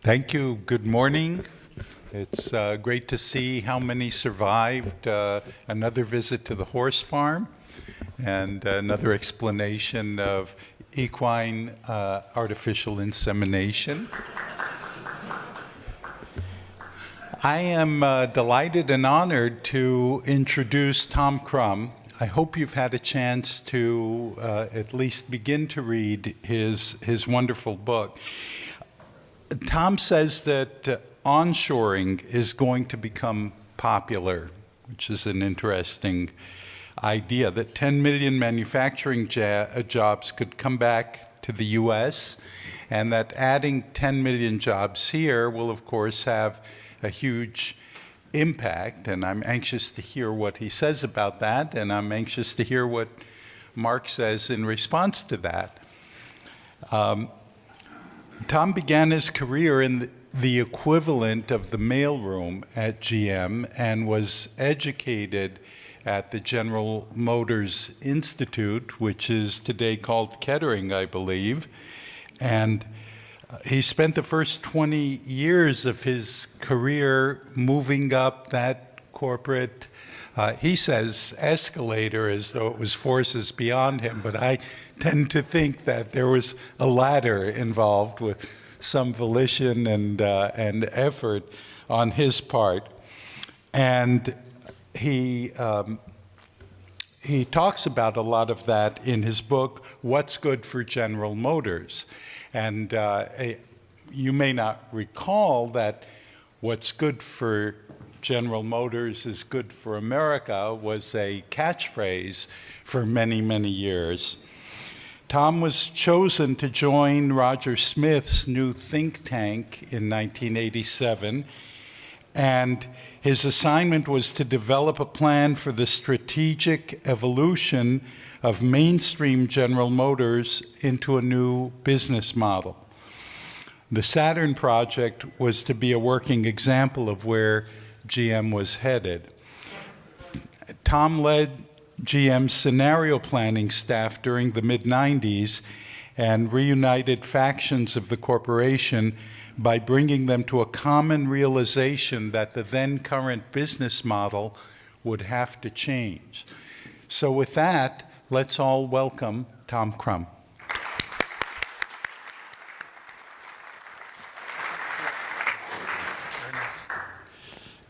Thank you. Good morning. It's great to see how many survived another visit to the horse farm and another explanation of equine artificial insemination. I am delighted and honored to introduce Tom Crumm. I hope you've had a chance to at least begin to read his wonderful book. Tom says that onshoring is going to become popular, which is an interesting idea, that 10 million manufacturing jobs could come back to the U.S., and that adding 10 million jobs here will, of course, have a huge impact. And I'm anxious to hear what he says about that, and I'm anxious to hear what Mark says in response to that. Tom began his career in the equivalent of the mailroom at GM and was educated at the General Motors Institute, which is today called Kettering, I believe. And he spent the first 20 years of his career moving up that corporate, he says escalator, as though it was forces beyond him, but I tend to think that there was a ladder involved with some volition and effort on his part. And he talks about a lot of that in his book, What's Good for General Motors. And you may not recall that what's good for General Motors is good for America was a catchphrase for many, many years. Tom was chosen to join Roger Smith's new think tank in 1987, and his assignment was to develop a plan for the strategic evolution of mainstream General Motors into a new business model. The Saturn project was to be a working example of where GM was headed. Tom led GM's scenario planning staff during the mid-90s and reunited factions of the corporation by bringing them to a common realization that the then current business model would have to change. So with that, let's all welcome Tom Crumm.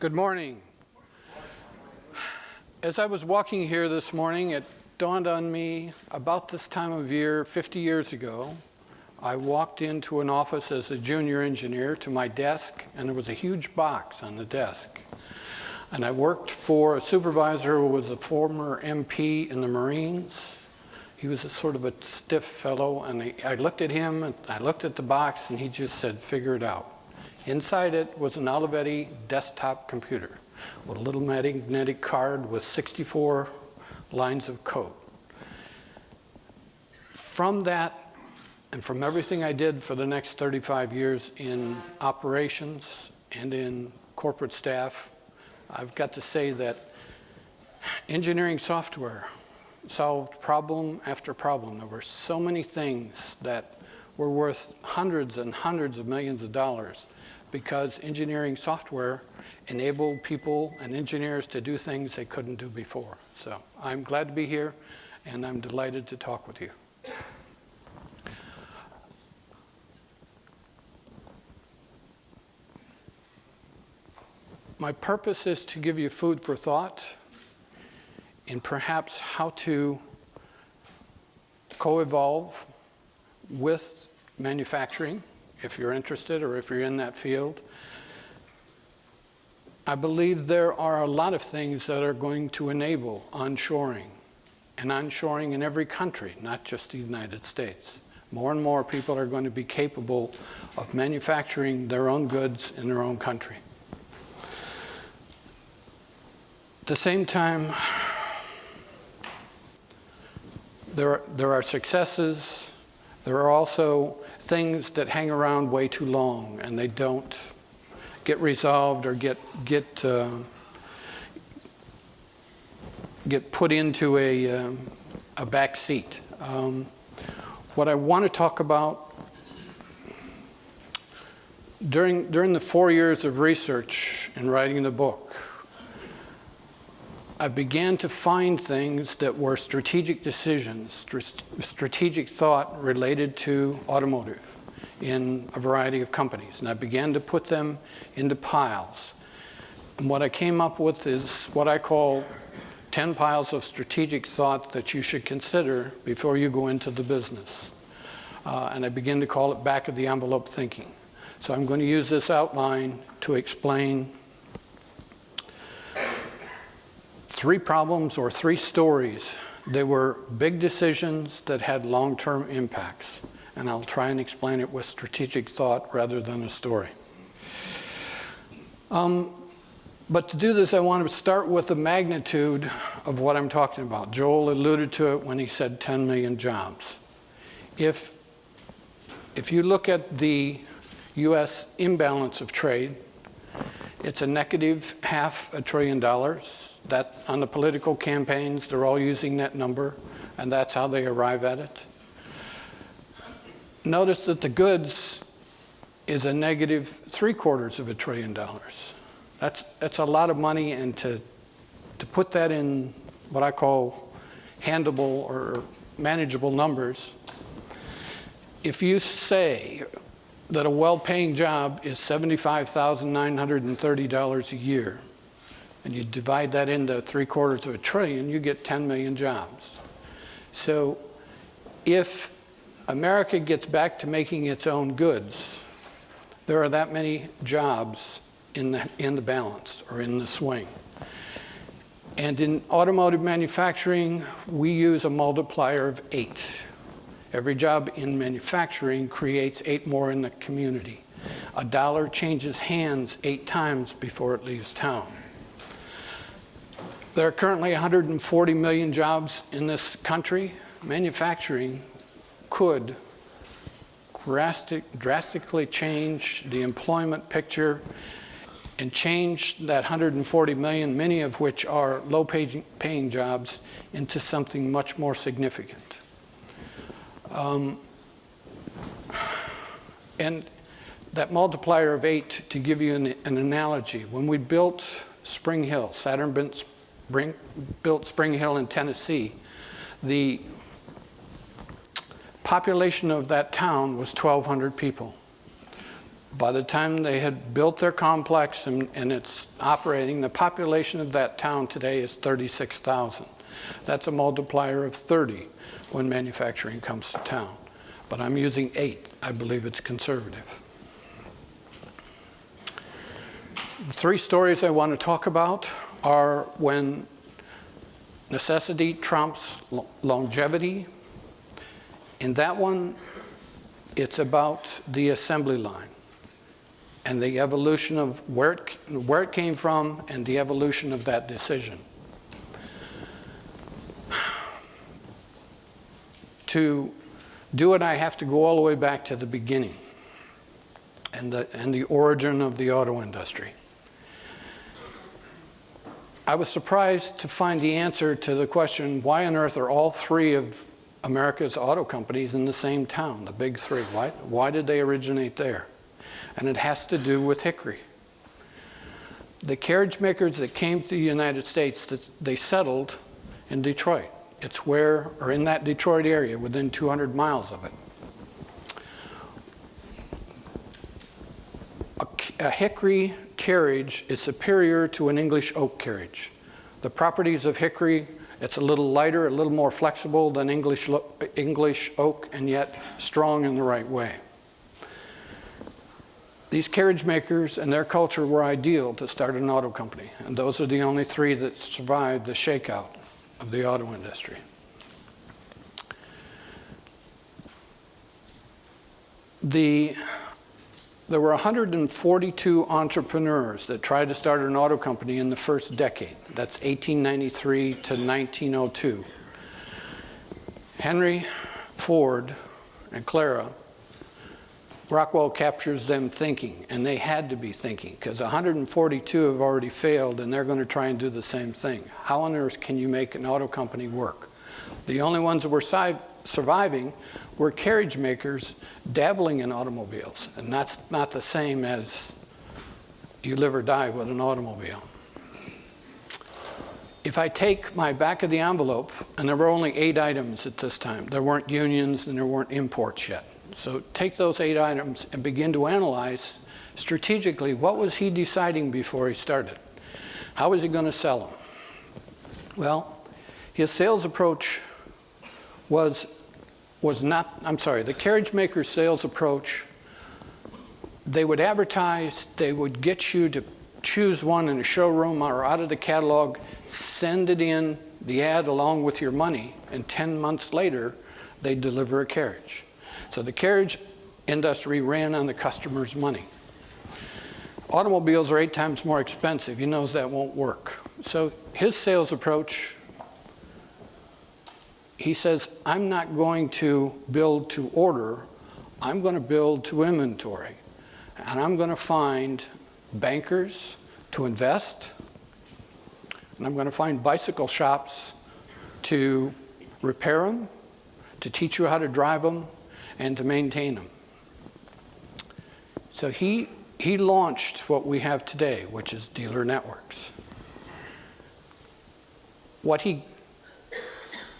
Good morning. As I was walking here this morning, it dawned on me about this time of year 50 years ago. I walked into an office as a junior engineer to my desk, and there was a huge box on the desk. And I worked for a supervisor who was a former MP in the Marines. He was a sort of a stiff fellow, and I looked at him, and I looked at the box, and he just said, figure it out. Inside it was an Olivetti desktop computer with a little magnetic card with 64 lines of code. From that, and from everything I did for the next 35 years in operations and in corporate staff, I've got to say that engineering software solved problem after problem. There were so many things that were worth hundreds and hundreds of millions of dollars because engineering software enabled people and engineers to do things they couldn't do before. So I'm glad to be here, and I'm delighted to talk with you. My purpose is to give you food for thought and perhaps how to co-evolve with manufacturing, if you're interested or if you're in that field. I believe there are a lot of things that are going to enable onshoring, and onshoring in every country, not just the United States. More and more people are going to be capable of manufacturing their own goods in their own country. At the same time, there are successes. There are also things that hang around way too long, and they don't get resolved or get put into a back seat. What I want to talk about during the 4 years of research and writing the book, I began to find things that were strategic decisions, strategic thought related to automotive in a variety of companies. And I began to put them into piles. And what I came up with is what I call 10 piles of strategic thought that you should consider before you go into the business. And I begin to call it back of the envelope thinking. So I'm going to use this outline to explain 3 problems or 3 stories. They were big decisions that had long-term impacts. And I'll try and explain it with strategic thought rather than a story. But to do this, I want to start with the magnitude of what I'm talking about. Joel alluded to it when he said 10 million jobs. If you look at the U.S. imbalance of trade, it's a negative $500 billion. That, on the political campaigns, they're all using that number, and that's how they arrive at it. Notice that the goods is a negative $750 billion. That's a lot of money, and to put that in what I call handleable or manageable numbers, if you say that a well-paying job is $75,930 a year, and you divide that into $750 billion, you get 10 million jobs. So if America gets back to making its own goods, there are that many jobs in the balance or in the swing. And in automotive manufacturing, we use a multiplier of 8. Every job in manufacturing creates 8 more in the community. A dollar changes hands 8 times before it leaves town. There are currently 140 million jobs in this country. Manufacturing could drastically change the employment picture and change that 140 million, many of which are low-paying jobs, into something much more significant. And that multiplier of 8, to give you an analogy, when we built Spring Hill, Saturn built Spring Hill in Tennessee, the population of that town was 1,200 people. By the time they had built their complex and it's operating, the population of that town today is 36,000. That's a multiplier of 30 when manufacturing comes to town. But I'm using 8. I believe it's conservative. The 3 stories I want to talk about are when necessity trumps longevity. In that one, it's about the assembly line and the evolution of where it came from and the evolution of that decision. To do it, I have to go all the way back to the beginning and the origin of the auto industry. I was surprised to find the answer to the question, why on earth are all 3 of America's auto companies in the same town, the big 3? Why did they originate there? And it has to do with Hickory. The carriage makers that came to the United States, they settled in Detroit. It's where, or in that Detroit area, within 200 miles of it. A Hickory carriage is superior to an English oak carriage. The properties of Hickory, it's a little lighter, a little more flexible than English oak, and yet strong in the right way. These carriage makers and their culture were ideal to start an auto company, and those are the only 3 that survived the shakeout of the auto industry. There were 142 entrepreneurs that tried to start an auto company in the first decade. That's 1893 to 1902. Henry Ford and Clara, Rockwell captures them thinking, and they had to be thinking, because 142 have already failed, and they're going to try and do the same thing. How on earth can you make an auto company work? The only ones that were surviving were carriage makers dabbling in automobiles. And that's not the same as you live or die with an automobile. If I take my back of the envelope, and there were only 8 items at this time. There weren't unions and there weren't imports yet. So take those 8 items and begin to analyze strategically, what was he deciding before he started? How was he going to sell them? Well, his sales approach was not, I'm sorry, the carriage maker's sales approach, they would advertise, they would get you to choose one in a showroom or out of the catalog, send it in, the ad along with your money, and 10 months later, they'd deliver a carriage. So the carriage industry ran on the customer's money. Automobiles are 8 times more expensive. He knows that won't work. So his sales approach, he says, I'm not going to build to order, I'm going to build to inventory. And I'm going to find bankers to invest, and I'm going to find bicycle shops to repair them, to teach you how to drive them, and to maintain them. So he launched what we have today, which is dealer networks. He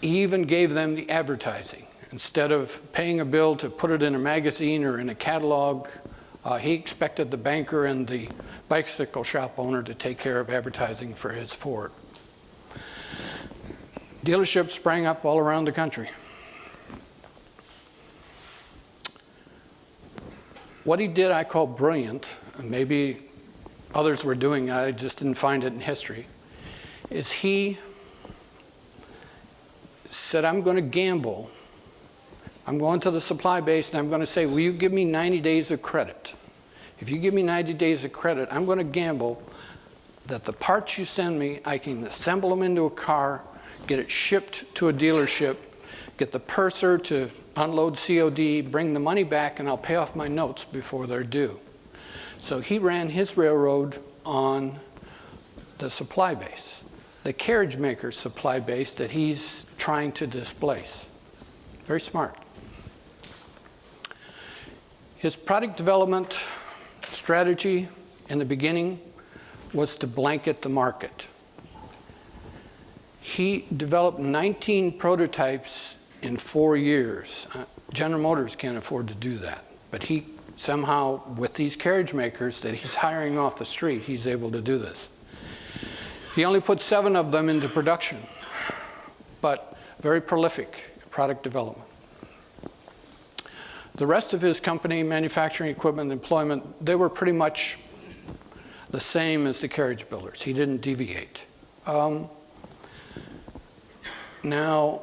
even gave them the advertising. Instead of paying a bill to put it in a magazine or in a catalog, he expected the banker and the bicycle shop owner to take care of advertising for his Ford. Dealerships sprang up all around the country. What he did I call brilliant, and maybe others were doing it, I just didn't find it in history, is he said, I'm going to gamble. I'm going to the supply base and I'm going to say, will you give me 90 days of credit? If you give me 90 days of credit, I'm going to gamble that the parts you send me, I can assemble them into a car, get it shipped to a dealership, get the purser to unload COD, bring the money back, and I'll pay off my notes before they're due. So he ran his railroad on the supply base, the carriage maker's supply base that he's trying to displace. Very smart. His product development strategy in the beginning was to blanket the market. He developed 19 prototypes in 4 years. General Motors can't afford to do that. But he somehow, with these carriage makers that he's hiring off the street, he's able to do this. He only put 7 of them into production, but very prolific product development. The rest of his company, manufacturing equipment, employment, they were pretty much the same as the carriage builders. He didn't deviate. Now,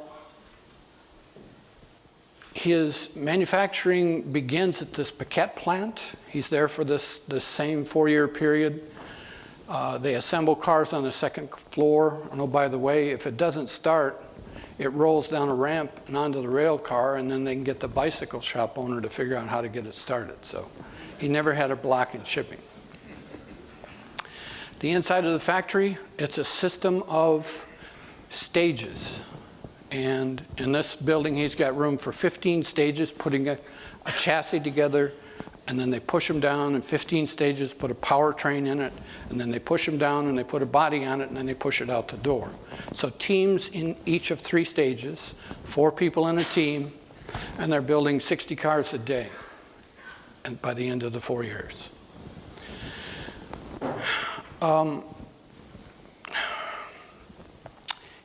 his manufacturing begins at this Paquette plant. He's there for this same 4-year period. They assemble cars on the 2nd floor. And oh, by the way, if it doesn't start, it rolls down a ramp and onto the rail car, and then they can get the bicycle shop owner to figure out how to get it started. So he never had a block in shipping. The inside of the factory, it's a system of stages. And in this building, he's got room for 15 stages, putting a chassis together, and then they push them down, and 15 stages, put a powertrain in it, and then they push them down, and they put a body on it, and then they push it out the door. So teams in each of 3 stages, 4 people in a team, and they're building 60 cars a day, and by the end of the 4 years.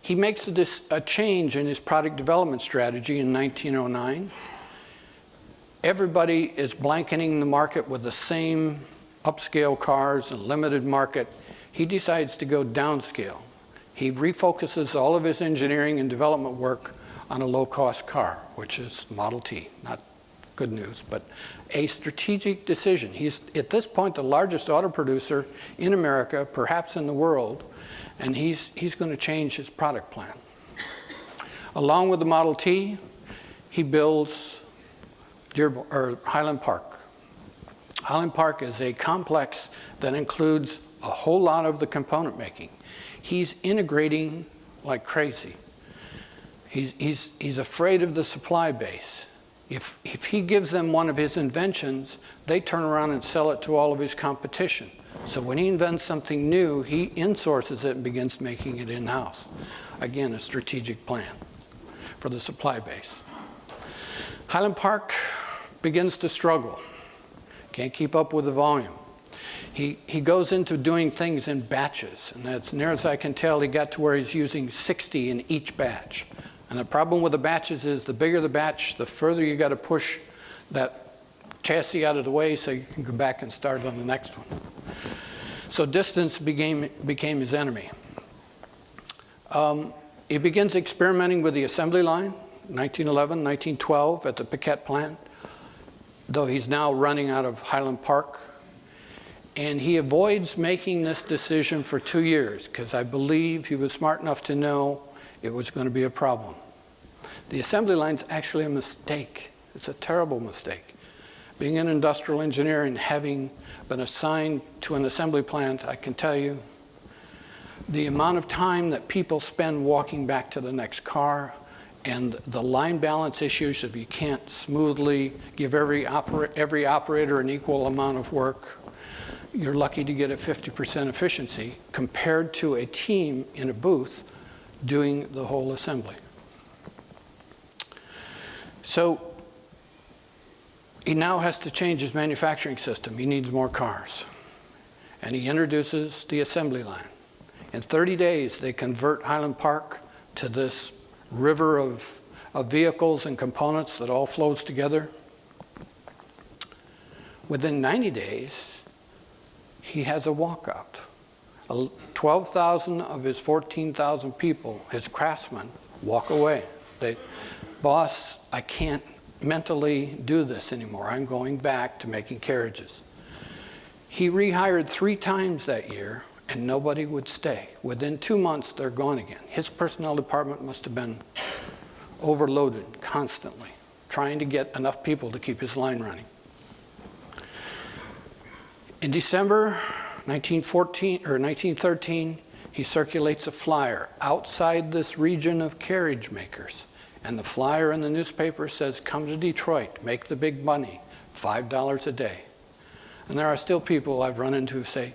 He makes a change in his product development strategy in 1909. Everybody is blanketing the market with the same upscale cars and limited market. He decides to go downscale. He refocuses all of his engineering and development work on a low-cost car, which is Model T. Not good news, but a strategic decision. He's, at this point, the largest auto producer in America, perhaps in the world, and he's going to change his product plan. Along with the Model T, he builds Highland Park. Highland Park is a complex that includes a whole lot of the component making. He's integrating like crazy. He's afraid of the supply base. If he gives them one of his inventions, they turn around and sell it to all of his competition. So when he invents something new, he insources it and begins making it in-house. Again, a strategic plan for the supply base. Highland Park begins to struggle. Can't keep up with the volume. He goes into doing things in batches, and as near as I can tell, he got to where he's using 60 in each batch. And the problem with the batches is the bigger the batch, the further you got to push that chassis out of the way so you can go back and start on the next one. So distance became his enemy. He begins experimenting with the assembly line, 1911, 1912 at the Piquette plant, though he's now running out of Highland Park. And he avoids making this decision for 2 years because I believe he was smart enough to know it was going to be a problem. The assembly line's actually a mistake. It's a terrible mistake. Being an industrial engineer and having been assigned to an assembly plant, I can tell you the amount of time that people spend walking back to the next car and the line balance issues if you can't smoothly give every operator an equal amount of work. You're lucky to get a 50% efficiency compared to a team in a booth doing the whole assembly. So he now has to change his manufacturing system. He needs more cars. And he introduces the assembly line. In 30 days, they convert Highland Park to this river of vehicles and components that all flows together. Within 90 days, he has a walkout. 12,000 of his 14,000 people, his craftsmen, walk away. Boss, I can't mentally do this anymore. I'm going back to making carriages. He rehired 3 times that year, and nobody would stay. Within 2 months, they're gone again. His personnel department must have been overloaded constantly, trying to get enough people to keep his line running. In December 1913, he circulates a flyer outside this region of carriage makers. And the flyer in the newspaper says, come to Detroit, make the big money, $5 a day. And there are still people I've run into who say,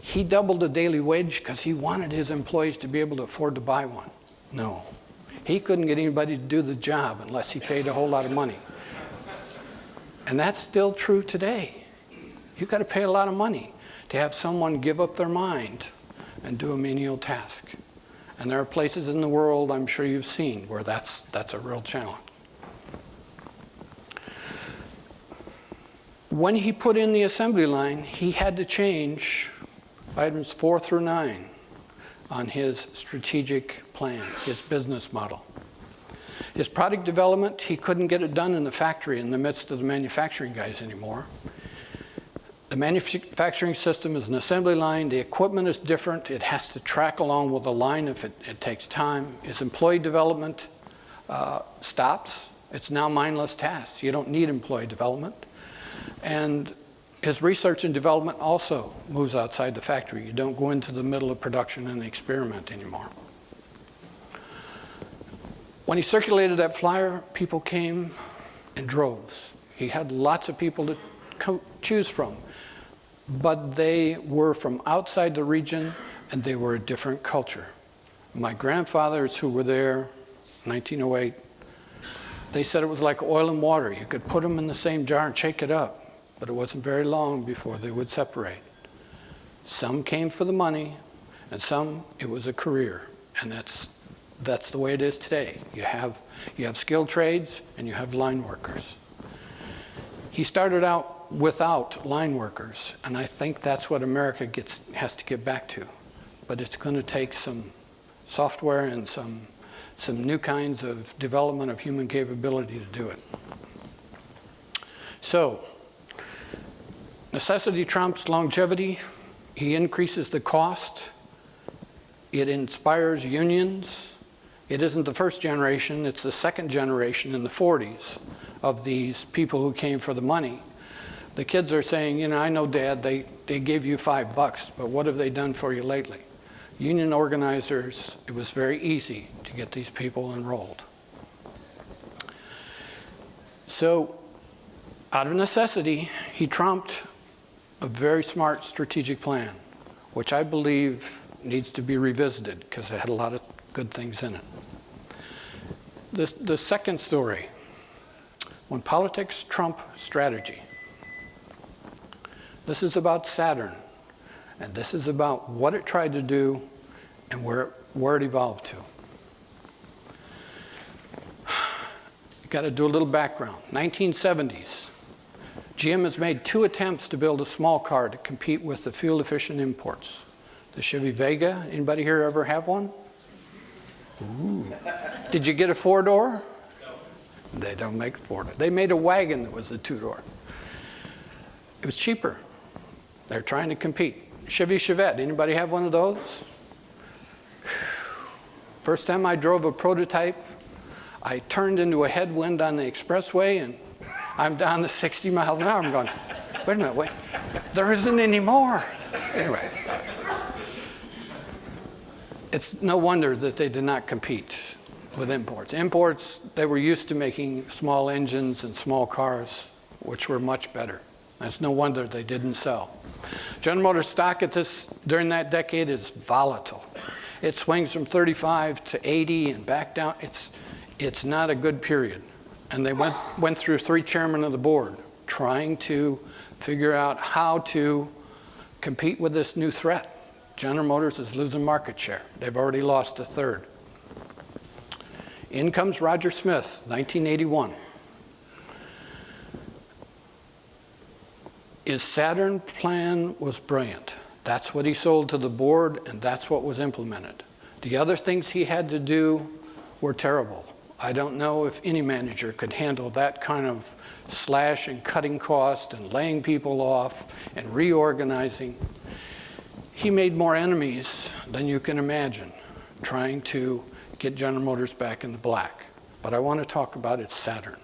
he doubled the daily wage because he wanted his employees to be able to afford to buy one. No, he couldn't get anybody to do the job unless he paid a whole lot of money. And that's still true today. You've got to pay a lot of money to have someone give up their mind and do a menial task. And there are places in the world I'm sure you've seen where that's a real challenge. When he put in the assembly line, he had to change items 4 through 9 on his strategic plan, his business model. His product development, he couldn't get it done in the factory in the midst of the manufacturing guys anymore. The manufacturing system is an assembly line. The equipment is different. It has to track along with the line if it takes time. His employee development stops. It's now mindless tasks. You don't need employee development. And his research and development also moves outside the factory. You don't go into the middle of production and experiment anymore. When he circulated that flyer, people came in droves. He had lots of people to choose from. But they were from outside the region, and they were a different culture. My grandfathers who were there, 1908, they said it was like oil and water. You could put them in the same jar and shake it up, but it wasn't very long before they would separate. Some came for the money, and some, it was a career. And that's the way it is today. You have skilled trades, and you have line workers. He started out without line workers, and I think that's what America has to get back to. But it's going to take some software and some new kinds of development of human capability to do it. So, necessity trumps longevity. He increases the cost. It inspires unions. It isn't the first generation, it's the second generation in the 40s of these people who came for the money. The kids are saying, you know, I know, Dad, they gave you $5, but what have they done for you lately? Union organizers, it was very easy to get these people enrolled. So out of necessity, he trumped a very smart strategic plan, which I believe needs to be revisited because it had a lot of good things in it. The second story, when politics trump strategy. This is about Saturn, and this is about what it tried to do and where it evolved to. You've got to do a little background. 1970s, GM has made 2 attempts to build a small car to compete with the fuel-efficient imports. The Chevy Vega, anybody here ever have one? Ooh. Did you get a 4-door? No. They don't make a 4-door. They made a wagon that was a 2-door. It was cheaper. They're trying to compete. Chevy Chevette, anybody have one of those? First time I drove a prototype, I turned into a headwind on the expressway, and I'm down to 60 miles an hour. I'm going, wait a minute, wait, there isn't any more. Anyway, it's no wonder that they did not compete with imports. Imports, they were used to making small engines and small cars, which were much better. It's no wonder they didn't sell. General Motors stock during that decade is volatile. It swings from 35 to 80 and back down. It's not a good period. And they went through 3 chairmen of the board trying to figure out how to compete with this new threat. General Motors is losing market share. They've already lost a third. In comes Roger Smith, 1981. His Saturn plan was brilliant. That's what he sold to the board, and that's what was implemented. The other things he had to do were terrible. I don't know if any manager could handle that kind of slash and cutting cost and laying people off and reorganizing. He made more enemies than you can imagine trying to get General Motors back in the black. But I want to talk about its Saturn.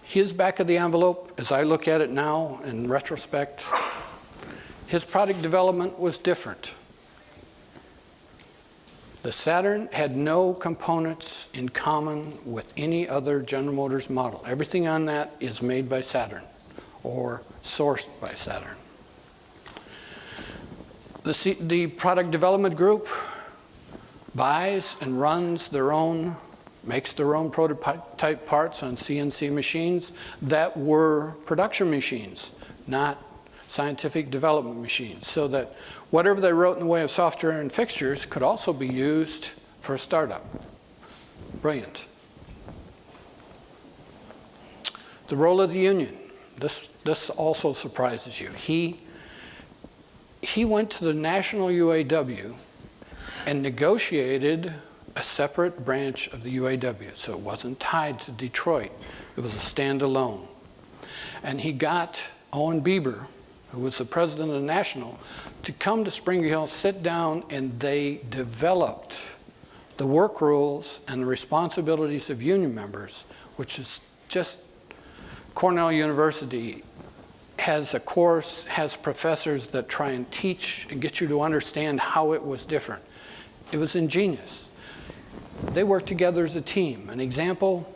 His back of the envelope, as I look at it now in retrospect, his product development was different. The Saturn had no components in common with any other General Motors model. Everything on that is made by Saturn or sourced by Saturn. The product development group buys and runs their own, makes their own prototype parts on CNC machines that were production machines, not scientific development machines, so that whatever they wrote in the way of software and fixtures could also be used for a startup. Brilliant. The role of the union. This also surprises you. He went to the national UAW and negotiated a separate branch of the UAW, so it wasn't tied to Detroit. It was a standalone. And he got Owen Bieber, who was the president of the National, to come to Spring Hill, sit down, and they developed the work rules and the responsibilities of union members, which is just, Cornell University has a course, has professors that try and teach and get you to understand how it was different. It was ingenious. They worked together as a team. An example,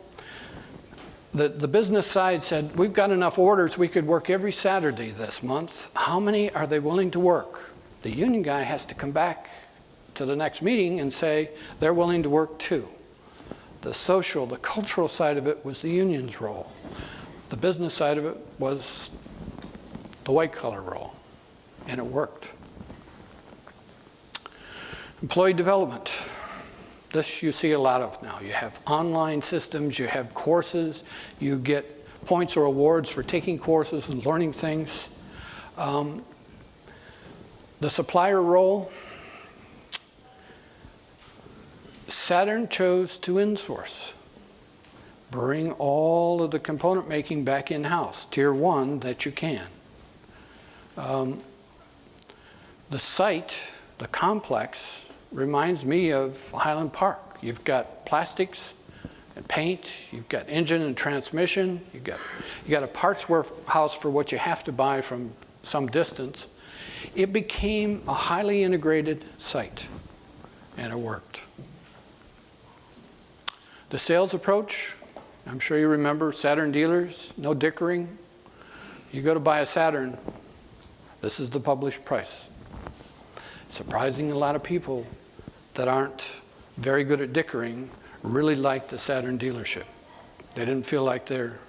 the business side said, we've got enough orders, we could work every Saturday this month. How many are they willing to work? The union guy has to come back to the next meeting and say, they're willing to work too. The social, the cultural side of it was the union's role. The business side of it was the white-collar role, and it worked. Employee development. This you see a lot of now. You have online systems, you have courses, you get points or awards for taking courses and learning things. The supplier role, Saturn chose to insource. Bring all of the component making back in-house, tier 1 that you can. The site, the complex, reminds me of Highland Park. You've got plastics and paint, you've got engine and transmission, you got a parts warehouse for what you have to buy from some distance. It became a highly integrated site, and it worked. The sales approach, I'm sure you remember Saturn dealers, no dickering. You go to buy a Saturn, this is the published price. Surprising, a lot of people that aren't very good at dickering really like the Saturn dealership. They didn't feel like they're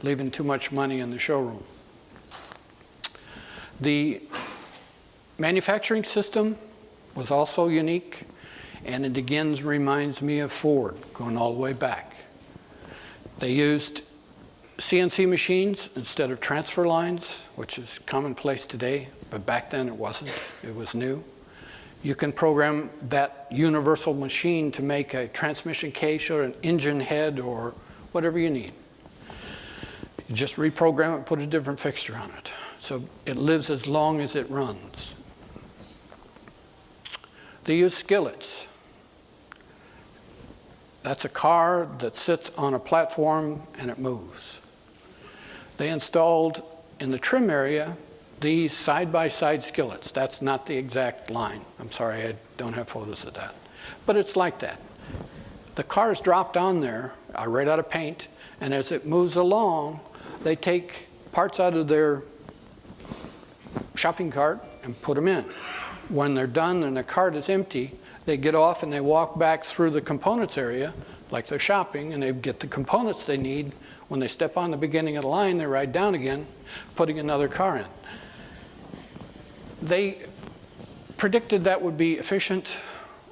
leaving too much money in the showroom. The manufacturing system was also unique, and it again reminds me of Ford, going all the way back. They used CNC machines instead of transfer lines, which is commonplace today, but back then it wasn't. It was new. You can program that universal machine to make a transmission case or an engine head or whatever you need. You just reprogram it and put a different fixture on it. So it lives as long as it runs. They use skillets. That's a car that sits on a platform and it moves. They installed in the trim area these side-by-side skillets. That's not the exact line. I'm sorry, I don't have photos of that. But it's like that. The car's dropped on there, right out of paint, and as it moves along, they take parts out of their shopping cart and put them in. When they're done and the cart is empty, they get off and they walk back through the components area, like they're shopping, and they get the components they need. When they step on the beginning of the line, they ride down again, putting another car in. They predicted that would be efficient,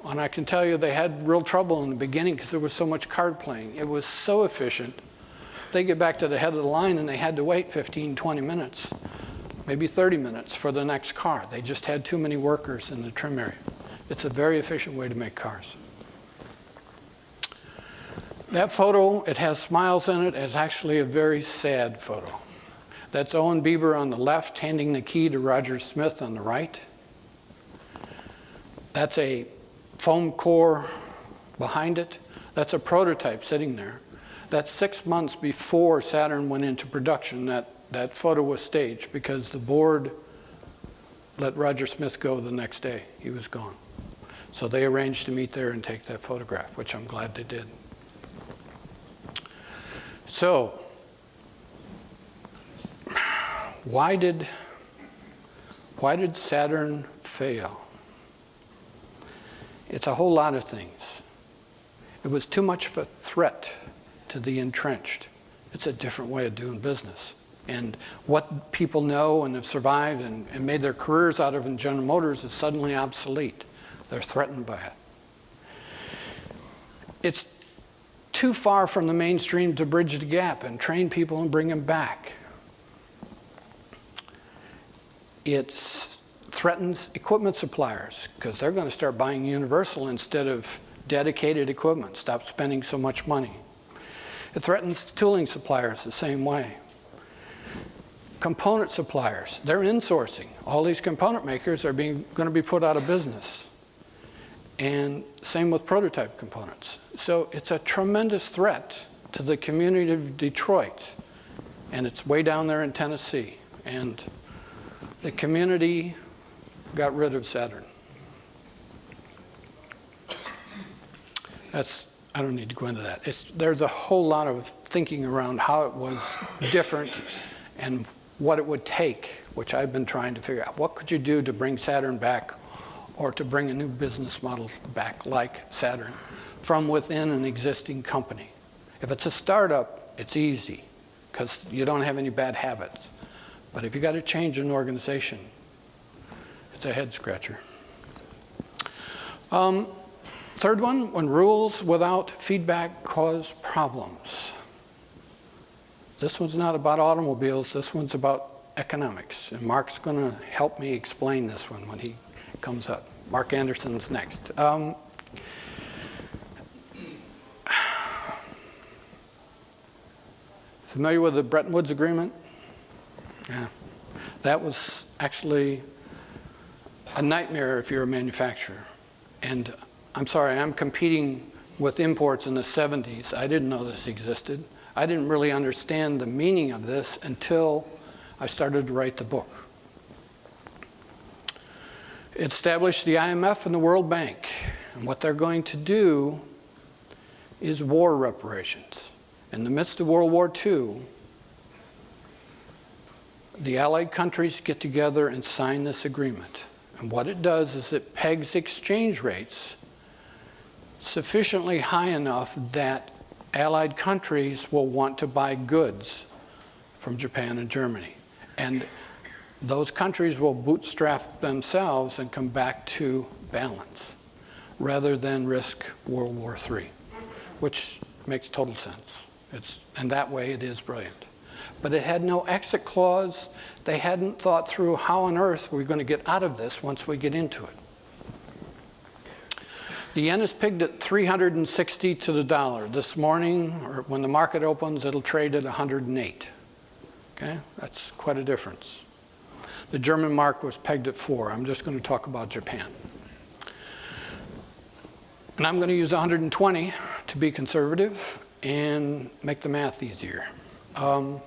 and I can tell you they had real trouble in the beginning because there was so much card playing. It was so efficient. They get back to the head of the line and they had to wait 15, 20 minutes, maybe 30 minutes for the next car. They just had too many workers in the trim area. It's a very efficient way to make cars. That photo, it has smiles in it, is actually a very sad photo. That's Owen Bieber on the left, handing the key to Roger Smith on the right. That's a foam core behind it. That's a prototype sitting there. That's 6 months before Saturn went into production. That photo was staged because the board let Roger Smith go the next day. He was gone. So they arranged to meet there and take that photograph, which I'm glad they did. So, why did Saturn fail? It's a whole lot of things. It was too much of a threat to the entrenched. It's a different way of doing business. And what people know and have survived and made their careers out of in General Motors is suddenly obsolete. They're threatened by it. It's too far from the mainstream to bridge the gap and train people and bring them back. It threatens equipment suppliers because they're going to start buying universal instead of dedicated equipment. Stop spending so much money. It threatens tooling suppliers the same way. Component suppliers, they're insourcing. All these component makers are going to be put out of business. And same with prototype components. So it's a tremendous threat to the community of Detroit. And it's way down there in Tennessee. And the community got rid of Saturn. I don't need to go into that. There's a whole lot of thinking around how it was different and what it would take, which I've been trying to figure out. What could you do to bring Saturn back or to bring a new business model back like Saturn from within an existing company? If it's a startup, it's easy because you don't have any bad habits. But if you got to change an organization, it's a head scratcher. Third one, when rules without feedback cause problems. This one's not about automobiles, this one's about economics. And Mark's going to help me explain this one when he comes up. Mark Anderson's next. Familiar with the Bretton Woods Agreement? Yeah. That was actually a nightmare if you're a manufacturer. And I'm sorry, I'm competing with imports in the 70s. I didn't know this existed. I didn't really understand the meaning of this until I started to write the book. It established the IMF and the World Bank. And what they're going to do is war reparations. In the midst of World War II, the Allied countries get together and sign this agreement. And what it does is it pegs exchange rates sufficiently high enough that Allied countries will want to buy goods from Japan and Germany. And those countries will bootstrap themselves and come back to balance rather than risk World War III, which makes total sense. And that way it is brilliant. But it had no exit clause. They hadn't thought through how on earth we're going to get out of this once we get into it. The yen is pegged at 360 to the dollar. This morning, or when the market opens, it'll trade at 108. Okay, that's quite a difference. The German mark was pegged at 4. I'm just going to talk about Japan. And I'm going to use 120 to be conservative and make the math easier. $1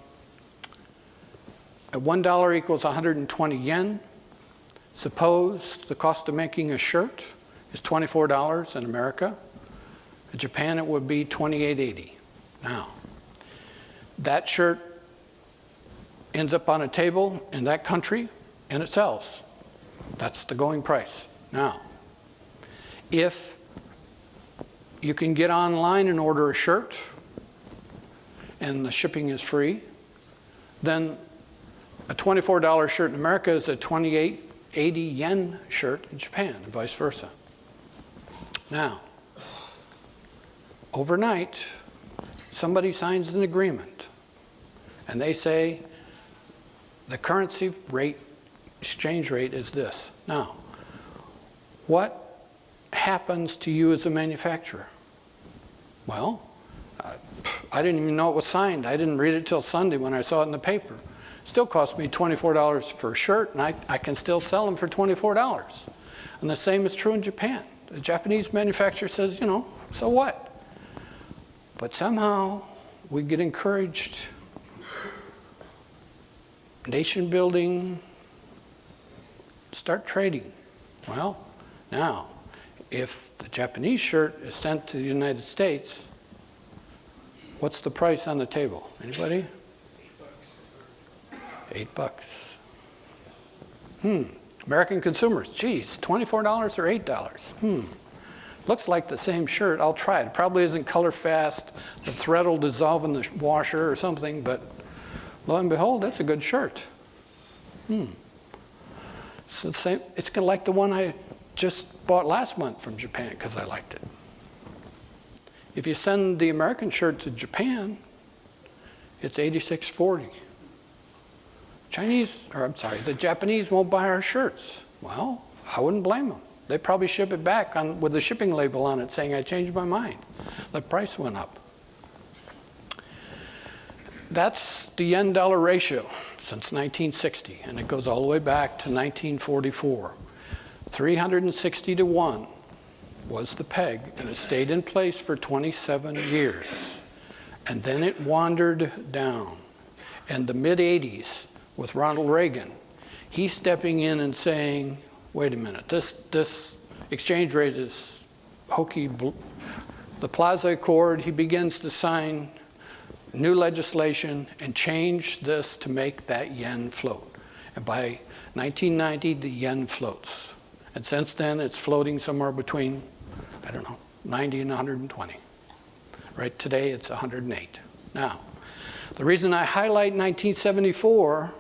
equals 120 yen. Suppose the cost of making a shirt is $24 in America. In Japan, it would be $28.80. Now, that shirt ends up on a table in that country, and it sells. That's the going price. Now, if you can get online and order a shirt, and the shipping is free, then a $24 shirt in America is a 28.80 yen shirt in Japan, and vice versa. Now, overnight, somebody signs an agreement, and they say the currency rate, exchange rate is this. Now, what happens to you as a manufacturer? Well, I didn't even know it was signed. I didn't read it till Sunday when I saw it in the paper. It still cost me $24 for a shirt, and I can still sell them for $24. And the same is true in Japan. The Japanese manufacturer says, you know, so what? But somehow we get encouraged. Nation building, start trading. Well, now, if the Japanese shirt is sent to the United States, what's the price on the table? Anybody? $8. American consumers, geez, $24 or $8? Looks like the same shirt. I'll try it. It probably isn't color fast. The thread will dissolve in the washer or something, but lo and behold, that's a good shirt. So the same, it's kind of like the one I just bought last month from Japan because I liked it. If you send the American shirt to Japan, it's $86.40. The Japanese won't buy our shirts. Well, I wouldn't blame them. They probably ship it back with a shipping label on it saying, I changed my mind. The price went up. That's the yen-dollar ratio since 1960, and it goes all the way back to 1944. 360 to 1 was the peg, and it stayed in place for 27 years. And then it wandered down. In the mid-'80s, with Ronald Reagan, he's stepping in and saying, wait a minute, this exchange rate is hokey. The Plaza Accord, he begins to sign new legislation and change this to make that yen float. And by 1990, the yen floats. And since then, it's floating somewhere between, 90 and 120. Right today, it's 108. Now, the reason I highlight 1974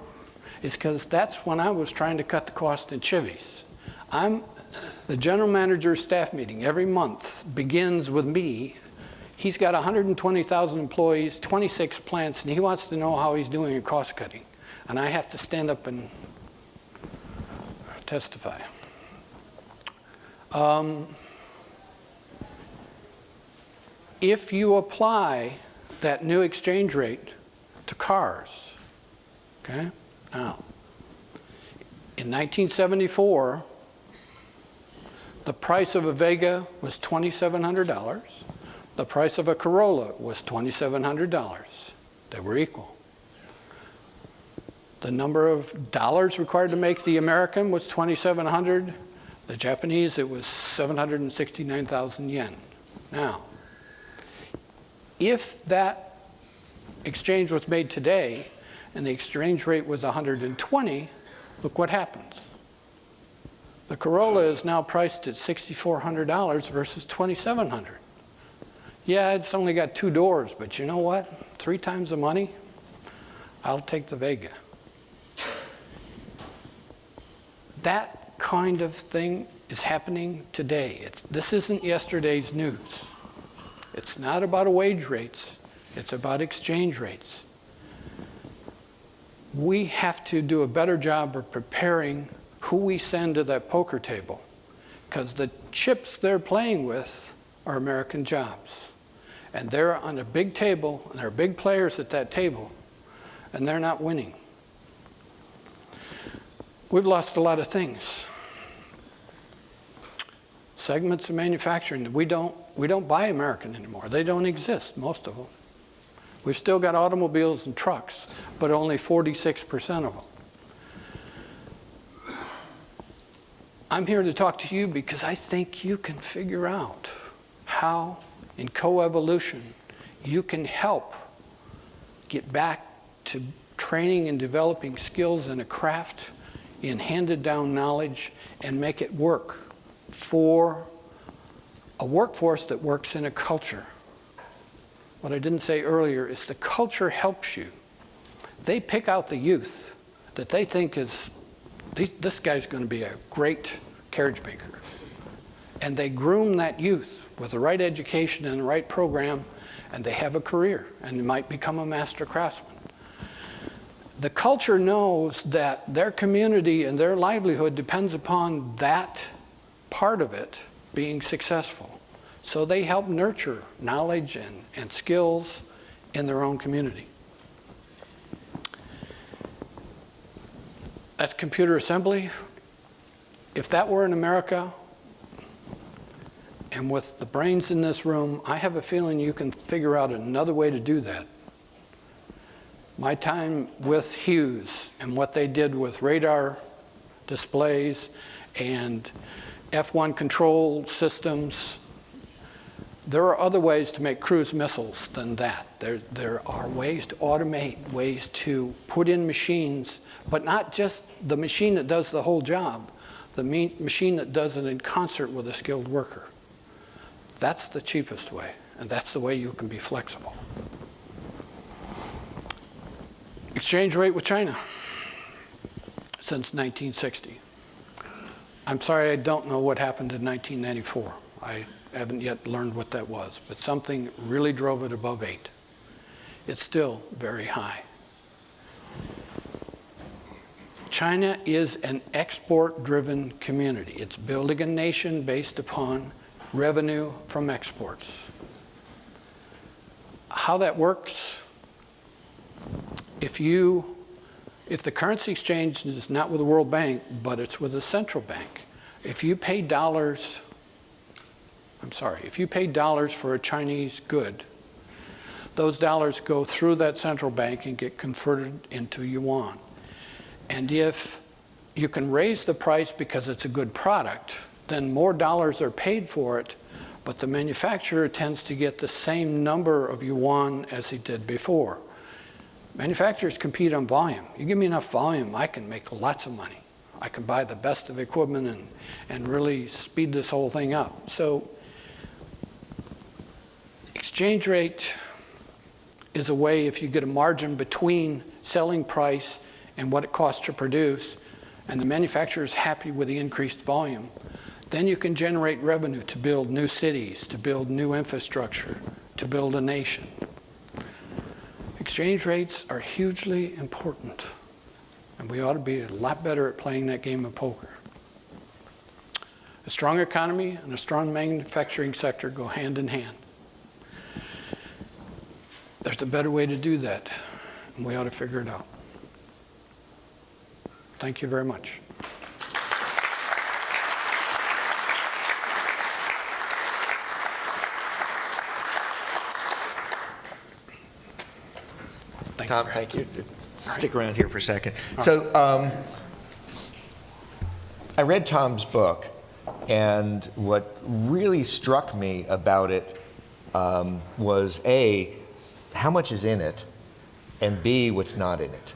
is because that's when I was trying to cut the cost in Chivvy's. The general manager's staff meeting every month begins with me. He's got 120,000 employees, 26 plants, and he wants to know how he's doing in cost cutting. And I have to stand up and testify. If you apply that new exchange rate to cars, okay? Now, in 1974, the price of a Vega was $2,700. The price of a Corolla was $2,700. They were equal. The number of dollars required to make the American was $2,700. The Japanese, it was 769,000 yen. Now, if that exchange was made today and the exchange rate was 120, look what happens. The Corolla is now priced at $6,400 versus $2,700. Yeah, it's only got 2 doors, but you know what? 3 times the money, I'll take the Vega. That kind of thing is happening today. This isn't yesterday's news. It's not about wage rates, it's about exchange rates. We have to do a better job of preparing who we send to that poker table, because the chips they're playing with are American jobs. And they're on a big table, and there are big players at that table, and they're not winning. We've lost a lot of things. Segments of manufacturing, we don't buy American anymore. They don't exist, most of them. We've still got automobiles and trucks, but only 46% of them. I'm here to talk to you because I think you can figure out how, in coevolution, you can help get back to training and developing skills in a craft, in handed down knowledge, and make it work for a workforce that works in a culture. What I didn't say earlier is the culture helps you. They pick out the youth that they think is, this guy's going to be a great carriage maker. And they groom that youth with the right education and the right program, and they have a career, and they might become a master craftsman. The culture knows that their community and their livelihood depends upon that part of it being successful. So they help nurture knowledge and skills in their own community. That's computer assembly. If that were in America, and with the brains in this room, I have a feeling you can figure out another way to do that. My time with Hughes and what they did with radar displays and F1 control systems, there are other ways to make cruise missiles than that. There are ways to automate, ways to put in machines, but not just the machine that does the whole job, the machine that does it in concert with a skilled worker. That's the cheapest way, and that's the way you can be flexible. Exchange rate with China since 1960. I'm sorry, I don't know what happened in 1994. I haven't yet learned what that was, but something really drove it above 8. It's still very high. China is an export-driven community. It's building a nation based upon revenue from exports. How that works, if the currency exchange is not with the World Bank, but it's with the central bank, if you pay dollars for a Chinese good, those dollars go through that central bank and get converted into yuan. And if you can raise the price because it's a good product, then more dollars are paid for it, but the manufacturer tends to get the same number of yuan as he did before. Manufacturers compete on volume. You give me enough volume, I can make lots of money. I can buy the best of equipment and really speed this whole thing up. So exchange rate is a way, if you get a margin between selling price and what it costs to produce, and the manufacturer is happy with the increased volume, then you can generate revenue to build new cities, to build new infrastructure, to build a nation. Exchange rates are hugely important, and we ought to be a lot better at playing that game of poker. A strong economy and a strong manufacturing sector go hand in hand. There's a better way to do that, and we ought to figure it out. Thank you very much. Tom, thank you. Stick around here for a second. So I read Tom's book, and what really struck me about it was, A, how much is in it, and B, what's not in it.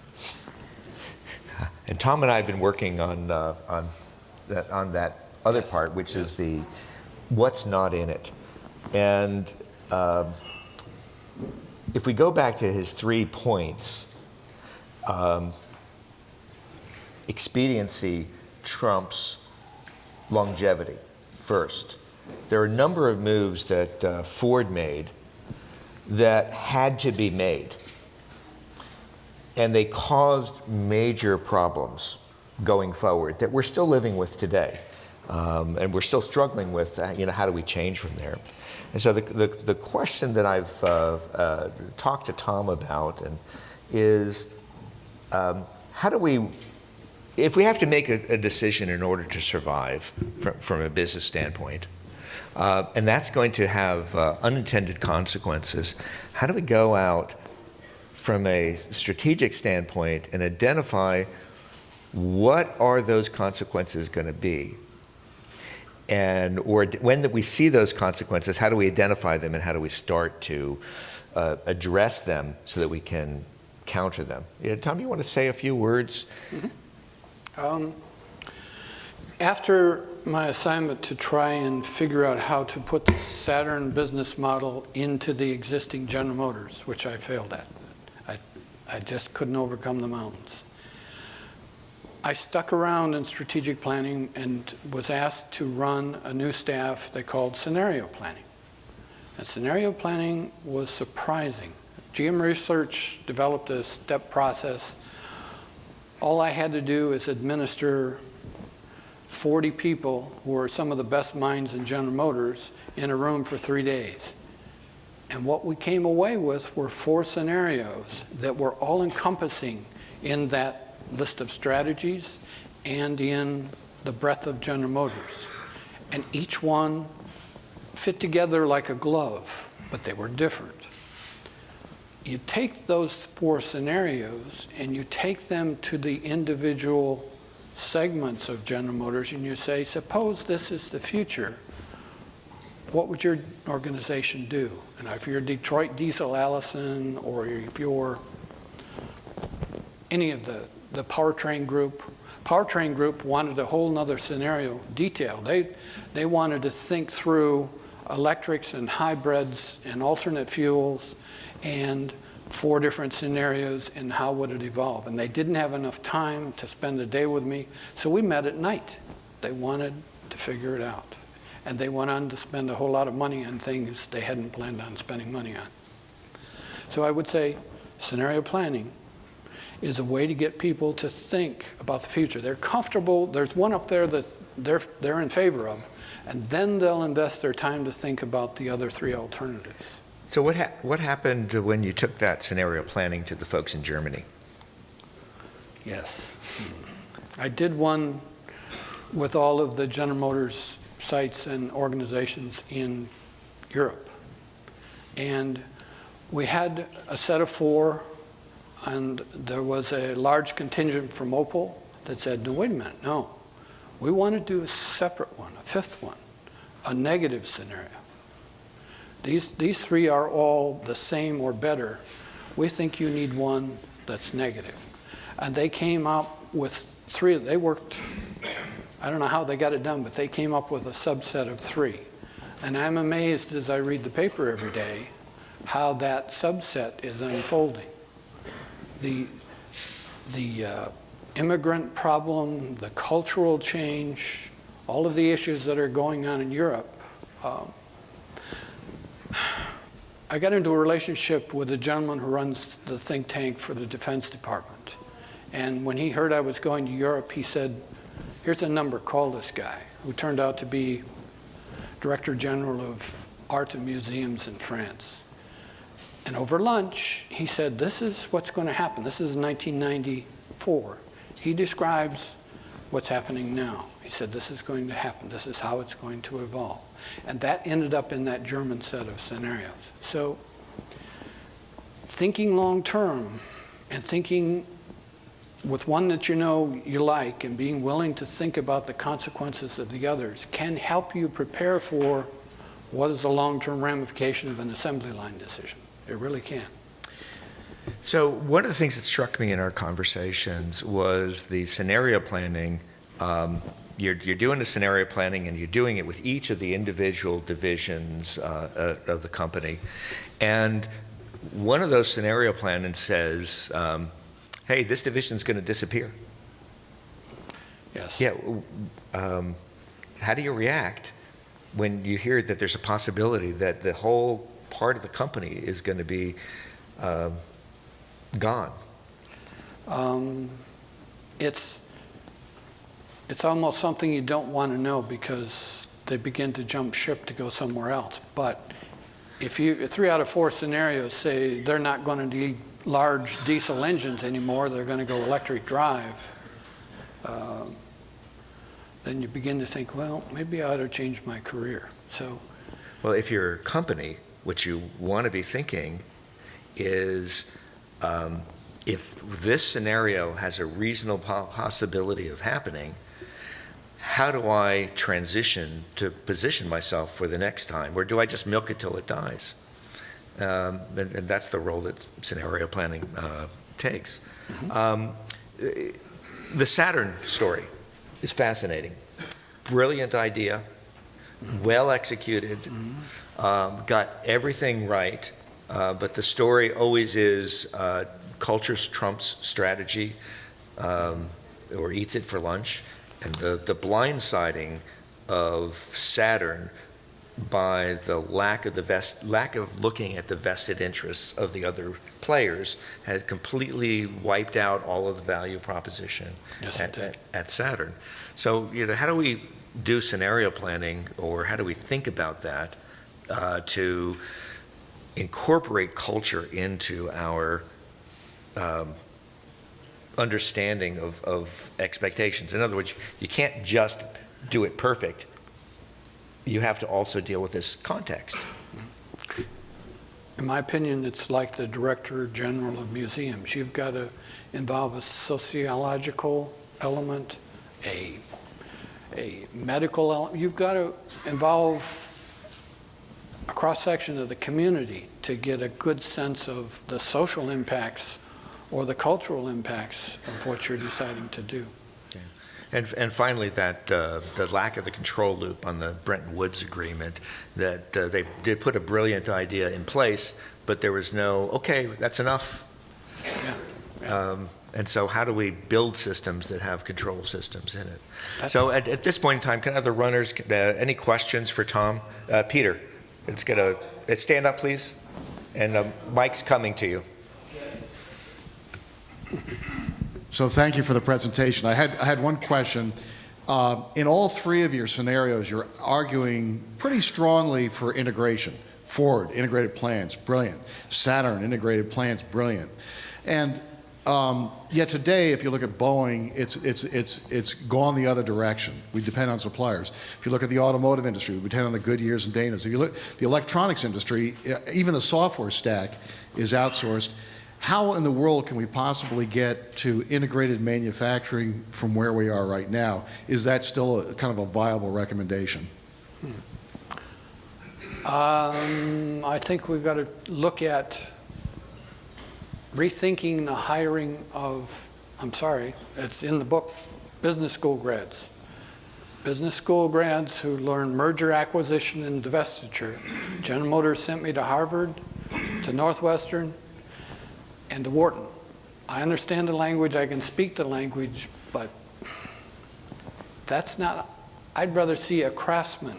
And Tom and I have been working on that other part, which is the what's not in it. And if we go back to his 3 points, expediency trumps longevity first. There are a number of moves that Ford made that had to be made. And they caused major problems going forward that we're still living with today. And we're still struggling with, how do we change from there? And so the question that I've talked to Tom about is, how do we, if we have to make a decision in order to survive from a business standpoint, and that's going to have unintended consequences, how do we go out from a strategic standpoint and identify what are those consequences going to be? And when we see those consequences, how do we identify them and how do we start to address them so that we can counter them? Tom, you want to say a few words? Mm-hmm. After my assignment to try and figure out how to put the Saturn business model into the existing General Motors, which I failed at, I just couldn't overcome the mountains. I stuck around in strategic planning and was asked to run a new staff they called scenario planning. And scenario planning was surprising. GM Research developed a step process. All I had to do is administer 40 people who were some of the best minds in General Motors in a room for 3 days. And what we came away with were 4 scenarios that were all encompassing in that list of strategies and in the breadth of General Motors. And each one fit together like a glove, but they were different. You take those 4 scenarios and you take them to the individual segments of General Motors and you say, suppose this is the future. What would your organization do? And if you're Detroit Diesel Allison, or if you're any of the powertrain group wanted a whole nother scenario detail. They wanted to think through electrics and hybrids and alternate fuels and 4 different scenarios and how would it evolve. And they didn't have enough time to spend a day with me, so we met at night. They wanted to figure it out. And they went on to spend a whole lot of money on things they hadn't planned on spending money on. So I would say scenario planning is a way to get people to think about the future. They're comfortable. There's one up there that they're in favor of, and then they'll invest their time to think about the other 3 alternatives. So what happened when you took that scenario planning to the folks in Germany? Yes. I did one with all of the General Motors sites and organizations in Europe. And we had a set of 4, and there was a large contingent from Opel that said, no, wait a minute, no. We want to do a separate one, a 5th one, a negative scenario. These 3 are all the same or better. We think you need one that's negative. And they came up with 3, they worked, I don't know how they got it done, but they came up with a subset of 3. And I'm amazed as I read the paper every day how that subset is unfolding. The immigrant problem, the cultural change, all of the issues that are going on in Europe. I got into a relationship with a gentleman who runs the think tank for the Defense Department. And when he heard I was going to Europe, he said, here's a number, call this guy, who turned out to be Director General of Art and Museums in France. And over lunch, he said, this is what's going to happen. This is 1994. He describes what's happening now. He said, this is going to happen. This is how it's going to evolve. And that ended up in that German set of scenarios. So thinking long term and thinking with one that you like and being willing to think about the consequences of the others can help you prepare for what is the long-term ramification of an assembly line decision. It really can. So one of the things that struck me in our conversations was the scenario planning. You're doing the scenario planning, and you're doing it with each of the individual divisions of the company. And one of those scenario planning says, hey, this division's going to disappear. Yes. Yeah. How do you react when you hear that there's a possibility that the whole part of the company is going to be gone? It's almost something you don't want to know, because they begin to jump ship to go somewhere else. But if 3 out of 4 scenarios say they're not going to need large diesel engines anymore, they're going to go electric drive, then you begin to think, well, maybe I ought to change my career. So, Well, if you're a company, what you want to be thinking is, if this scenario has a reasonable possibility of happening, how do I transition to position myself for the next time? Or do I just milk it till it dies? And that's the role that scenario planning takes. The Saturn story is fascinating. Brilliant idea, well executed, got everything right, but the story always is culture trumps strategy, or eats it for lunch. And the blindsiding of Saturn by the lack of looking at the vested interests of the other players had completely wiped out all of the value proposition. Yes, it did. At Saturn. So, how do we do scenario planning, or how do we think about that to incorporate culture into our understanding of expectations? In other words, you can't just do it perfect. You have to also deal with this context. in my opinion, it's like the Director General of museums. You've got to involve a sociological element, a medical element. You've got to involve a cross-section of the community to get a good sense of the social impacts or the cultural impacts of what you're deciding to do. And finally, that the lack of the control loop on the Bretton Woods agreement, that they did put a brilliant idea in place, but there was no, okay, that's enough. Yeah. And so how do we build systems that have control systems in it? So at this point in time, can other runners, any questions for Tom? Peter, let's stand up, please. And Mike's coming to you. So thank you for the presentation. I had one question. In all 3 of your scenarios, you're arguing pretty strongly for integration. Ford, integrated plants, brilliant. Saturn, integrated plants, brilliant. And yet today, if you look at Boeing, it's gone the other direction. We depend on suppliers. If you look at the automotive industry, we depend on the Goodyears and Danas. If you look at the electronics industry, even the software stack is outsourced. How in the world can we possibly get to integrated manufacturing from where we are right now? Is that still kind of a viable recommendation? I think we've got to look at rethinking the hiring of, it's in the book, business school grads. Business school grads who learn merger, acquisition, and divestiture. General Motors sent me to Harvard, to Northwestern, and to Wharton. I understand the language, I can speak the language, but that's not, I'd rather see a craftsman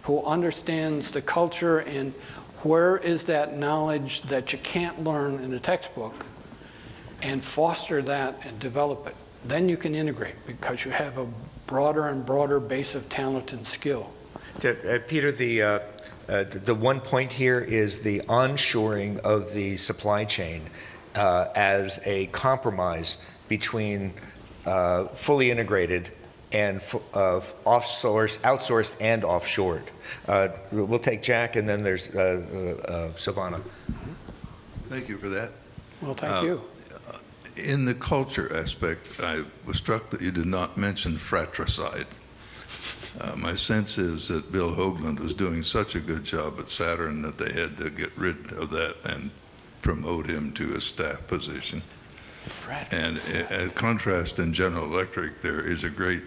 who understands the culture and where is that knowledge that you can't learn in a textbook, and foster that and develop it. Then you can integrate, because you have a broader and broader base of talent and skill. So, Peter, the one point here is the onshoring of the supply chain as a compromise between fully integrated and outsourced and offshored. We'll take Jack, and then there's Silvana. Thank you for that. Well, thank you. In the culture aspect, I was struck that you did not mention fratricide. My sense is that Bill Hoagland was doing such a good job at Saturn that they had to get rid of that and promote him to a staff position. And in contrast, in General Electric, there is a great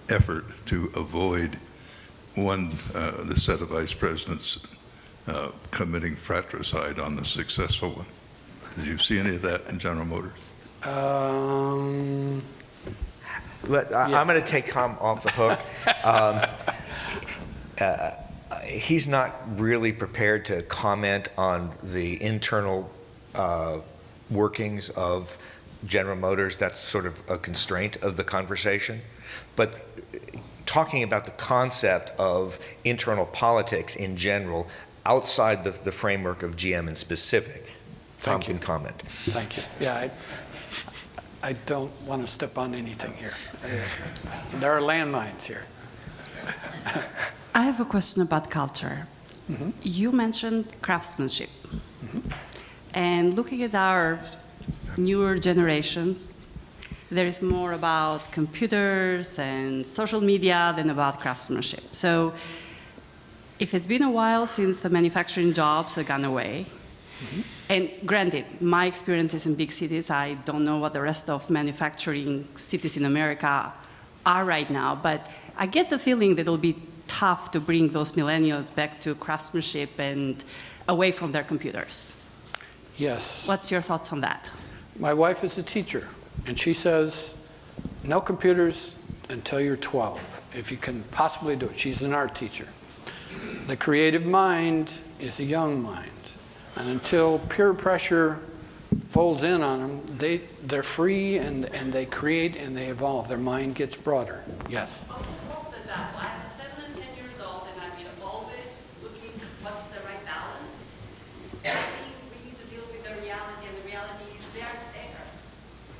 effort to avoid the set of vice presidents committing fratricide on the successful one. Did you see any of that in General Motors? I'm going to take Tom off the hook. He's not really prepared to comment on the internal workings of General Motors. That's sort of a constraint of the conversation. But talking about the concept of internal politics in general, outside the framework of GM in specific, Tom can comment. Thank you. Yeah, I don't want to step on anything here. There are landmines here. I have a question about culture. Mm-hmm. You mentioned craftsmanship. Mm-hmm. And looking at our newer generations, there is more about computers and social media than about craftsmanship. So if it's been a while since the manufacturing jobs have gone away, mm-hmm. And granted, my experience is in big cities. I don't know what the rest of manufacturing cities in America are right now, but I get the feeling that it'll be tough to bring those millennials back to craftsmanship and away from their computers. Yes. What's your thoughts on that? My wife is a teacher, and she says, no computers until you're 12, if you can possibly do it. She's an art teacher. The creative mind is a young mind. And until peer pressure folds in on them, they're free and they create and they evolve. Their mind gets broader. Yes? Most of that. I'm 7 and 10 years old, and I've been always looking what's the right balance. I think we need to deal with the reality, and the reality is they are there.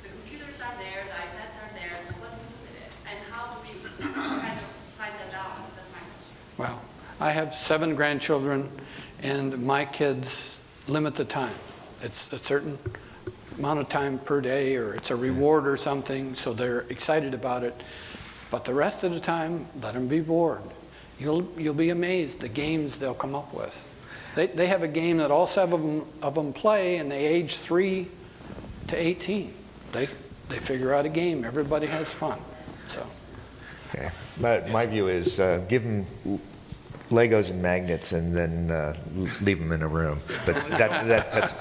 The computers are there, the iPads are there, so what do we do with it? And how do we kind of find that balance? That's my question. Well, I have 7 grandchildren, and my kids limit the time. It's a certain amount of time per day, or it's a reward or something, so they're excited about it. But the rest of the time, let them be bored. You'll be amazed the games they'll come up with. They have a game that all 7 of them play, and they age 3 to 18. They figure out a game. Everybody has fun. So. Okay. My view is give them Legos and magnets and then leave them in a room. But that's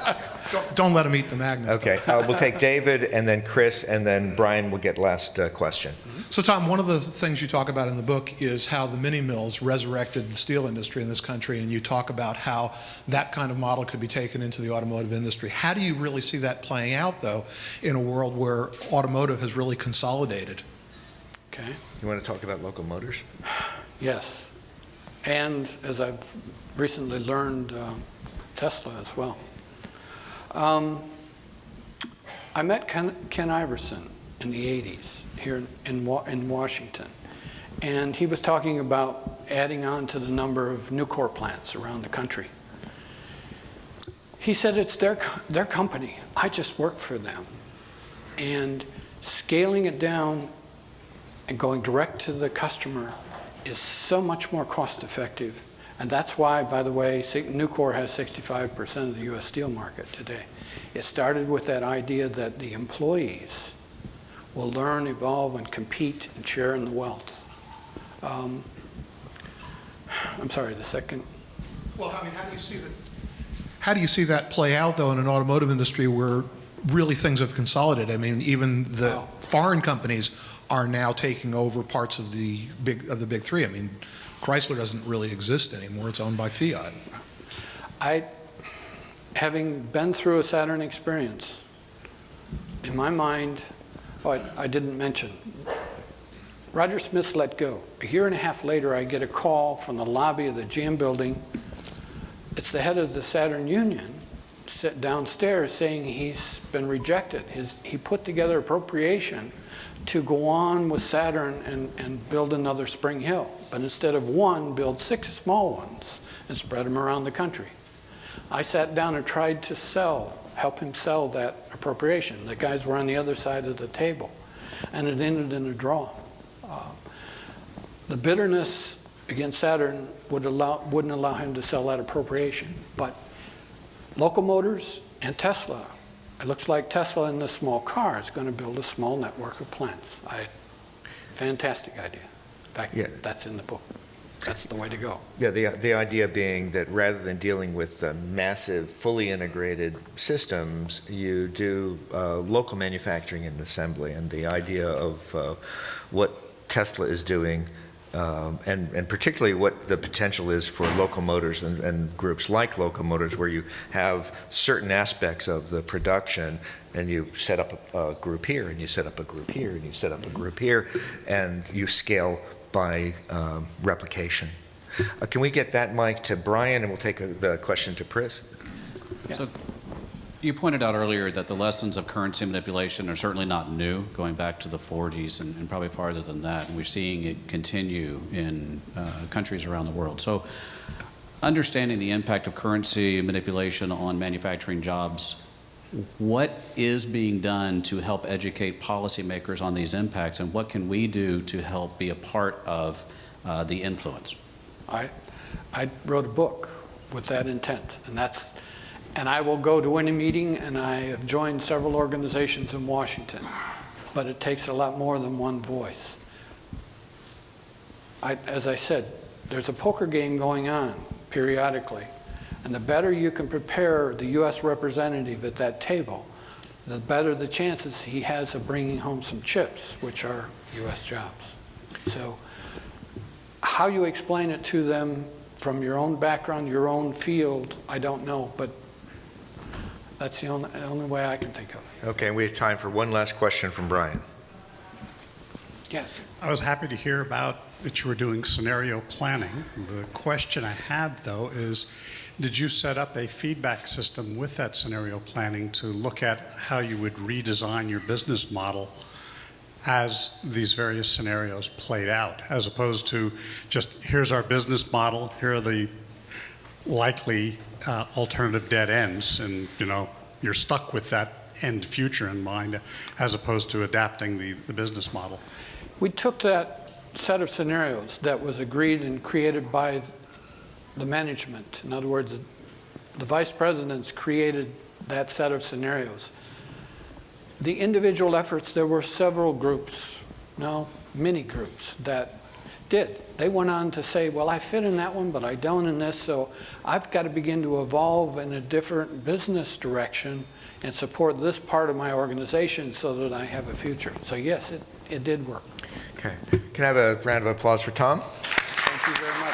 Don't let them eat the magnets. okay. We'll take David and then Chris and then Brian will get last question. So, Tom, one of the things you talk about in the book is how the mini mills resurrected the steel industry in this country, and you talk about how that kind of model could be taken into the automotive industry. How do you really see that playing out, though, in a world where automotive has really consolidated? Okay. You want to talk about locomotives? Yes. And as I've recently learned, Tesla as well. I met Ken Iverson in the 80s here in Washington. And he was talking about adding on to the number of Nucor plants around the country. He said it's their company. I just work for them. And scaling it down and going direct to the customer is so much more cost effective. And that's why, by the way, Nucor has 65% of the U.S. steel market today. It started with that idea that the employees will learn, evolve, and compete and share in the wealth. I'm sorry, the second? Well, I mean, how do you see that play out, though, in an automotive industry where really things have consolidated? I mean, even the foreign companies are now taking over parts of the big three. I mean, Chrysler doesn't really exist anymore. It's owned by Fiat. Having been through a Saturn experience, in my mind, I didn't mention, Roger Smith's let go. A year and a half later, I get a call from the lobby of the GM building. It's the head of the Saturn union downstairs saying he's been rejected. He put together appropriation to go on with Saturn and build another Spring Hill. But instead of one, build 6 small ones and spread them around the country. I sat down and tried to help him sell that appropriation. The guys were on the other side of the table, and it ended in a draw. The bitterness against Saturn wouldn't allow him to sell that appropriation. But locomotors And Tesla. It looks like Tesla in the small car is going to build a small network of plants. Fantastic idea. In fact, Yeah. that's in the book. That's the way to go. Yeah, the idea being that rather than dealing with massive, fully integrated systems, you do local manufacturing and assembly. And the idea of what Tesla is doing, and particularly what the potential is for locomotors and groups like locomotors, where you have certain aspects of the production, and you set up a group here, and you set up a group here, and you set up a group here, and you scale by replication. Can we get that mic to Brian, and we'll take the question to Pris? So you pointed out earlier that the lessons of currency manipulation are certainly not new, going back to the 40s and probably farther than that, and we're seeing it continue in countries around the world. So understanding the impact of currency manipulation on manufacturing jobs, what is being done to help educate policymakers on these impacts, and what can we do to help be a part of the influence? I wrote a book with that intent, and I will go to any meeting, and I have joined several organizations in Washington, but it takes a lot more than one voice. As I said, there's a poker game going on periodically, and the better you can prepare the U.S. representative at that table, the better the chances he has of bringing home some chips, which are U.S. jobs. So how you explain it to them from your own background, your own field, I don't know, but that's the only way I can think of it. Okay, and we have time for one last question from Brian. Yes. I was happy to hear about that you were doing scenario planning. The question I have, though, is did you set up a feedback system with that scenario planning to look at how you would redesign your business model as these various scenarios played out, as opposed to just here's our business model, here are the likely alternative dead ends, and you're stuck with that end future in mind, as opposed to adapting the business model? We took that set of scenarios that was agreed and created by the management. In other words, the vice presidents created that set of scenarios. The individual efforts, there were several groups, many groups that did. They went on to say, well, I fit in that one, but I don't in this, so I've got to begin to evolve in a different business direction and support this part of my organization so that I have a future. So yes, it did work. Okay. Can I have a round of applause for Tom? Thank you very much.